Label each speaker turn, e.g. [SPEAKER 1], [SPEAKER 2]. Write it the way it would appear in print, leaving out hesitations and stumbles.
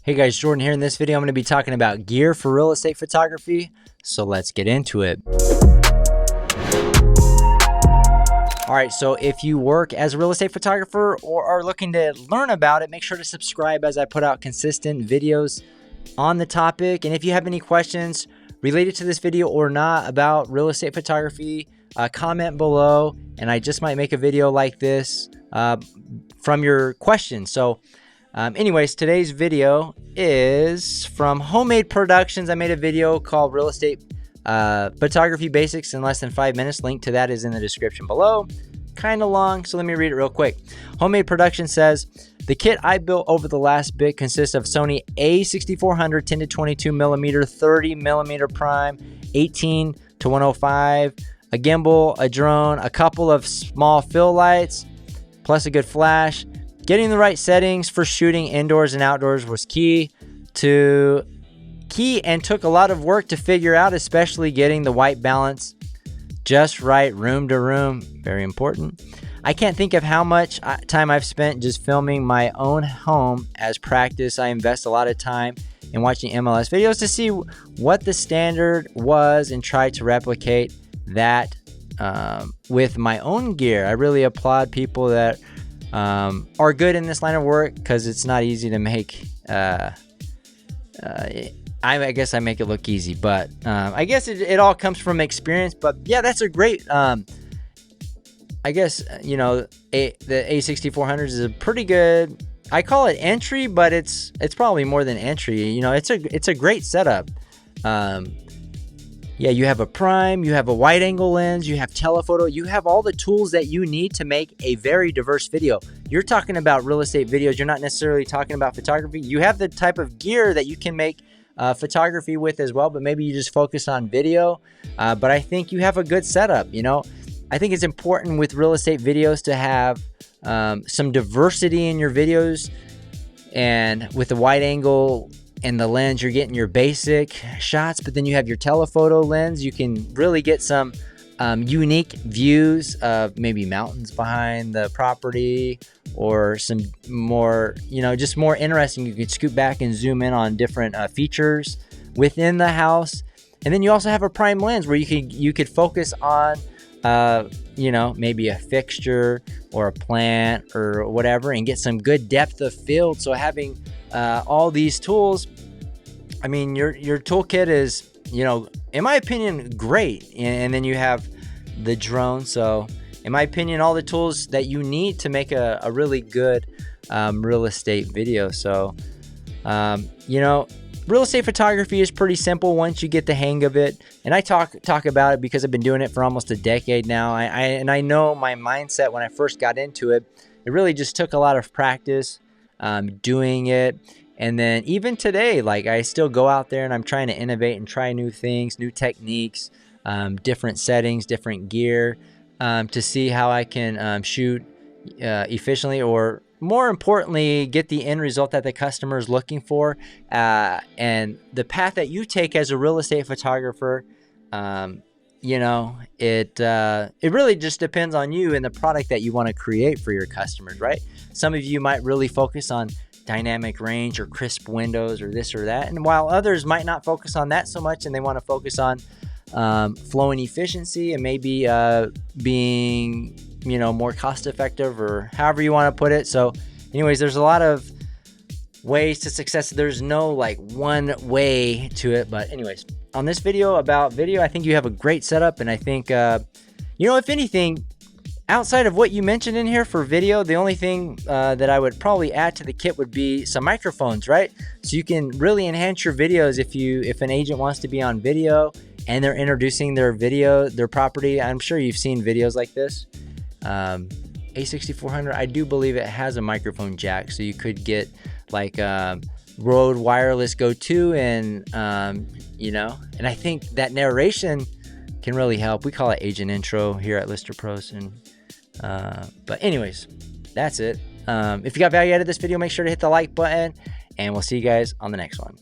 [SPEAKER 1] Hey guys, Jordan here. In this video, I'm going to be talking about gear for real estate photography. So let's get into it. All right, so if you work as a real estate photographer or are looking to learn about it, make sure to subscribe as I put out consistent videos on the topic. And if you have any questions related to this video or not about real estate photography, comment below and I just might make a video like this from your questions. So anyways, today's video is from Homemade Productions. I made a video called Real Estate Photography Basics in Less Than 5 Minutes. Link to that is in the description below. Kind of long, so let me read it real quick. Homemade Productions says, the kit I built over the last bit consists of Sony a6400 10 to 22 millimeter, 30 millimeter prime, 18 to 105, a gimbal, a drone, a couple of small fill lights, plus a good flash. Getting the right settings for shooting indoors and outdoors was key and took a lot of work to figure out, especially getting the white balance just right, room to room, very important. I can't think of how much time I've spent just filming my own home as practice. I invest a lot of time in watching MLS videos to see what the standard was and try to replicate that with my own gear. I really applaud people that are good in this line of work because it's not easy to make. I guess I make it look easy, but I guess it all comes from experience. But yeah, that's a great. I guess you know the a6400 is a pretty good. I call it entry, but it's probably more than entry. You know, it's a great setup. Yeah, you have a prime, you have a wide angle lens, you have telephoto, you have all the tools that you need to make a very diverse video. You're talking about real estate videos, you're not necessarily talking about photography. You have the type of gear that you can make photography with as well, but maybe you just focus on video. But I think you have a good setup, you know. I think it's important with real estate videos to have some diversity in your videos, and with the wide angle and the lens, you're getting your basic shots, but then you have your telephoto lens. You can really get some unique views of maybe mountains behind the property or some more, you know, just more interesting. You can scoot back and zoom in on different features within the house. And then you also have a prime lens where you could focus on, you know, maybe a fixture or a plant or whatever and get some good depth of field. So having all these tools, I mean, your toolkit is, you know, in my opinion, great. And then you have the drone. So in my opinion, all the tools that you need to make a really good real estate video. So, you know, real estate photography is pretty simple once you get the hang of it. And I talk about it because I've been doing it for almost a decade now. And I know my mindset when I first got into it, it really just took a lot of practice doing it. And then even today, like I still go out there and I'm trying to innovate and try new things, new techniques, different settings, different gear to see how I can shoot efficiently, or more importantly, get the end result that the customer is looking for. And the path that you take as a real estate photographer, you know, it really just depends on you and the product that you want to create for your customers, right? Some of you might really focus on dynamic range or crisp windows or this or that, and while others might not focus on that so much and they want to focus on flow and efficiency and maybe being, you know, more cost effective or however you want to put it. So anyways, there's a lot of ways to success. There's no like one way to it, but anyways, on this video about video, I think you have a great setup. And I think you know, if anything, outside of what you mentioned in here for video, the only thing that I would probably add to the kit would be some microphones, right? So you can really enhance your videos if an agent wants to be on video and they're introducing their property. I'm sure you've seen videos like this. A6400, I do believe it has a microphone jack, so you could get like Rode Wireless Go 2 and you know, and I think that narration can really help. We call it agent intro here at Lister Pros. And but anyways, that's it. If you got value out of this video, make sure to hit the like button, and we'll see you guys on the next one.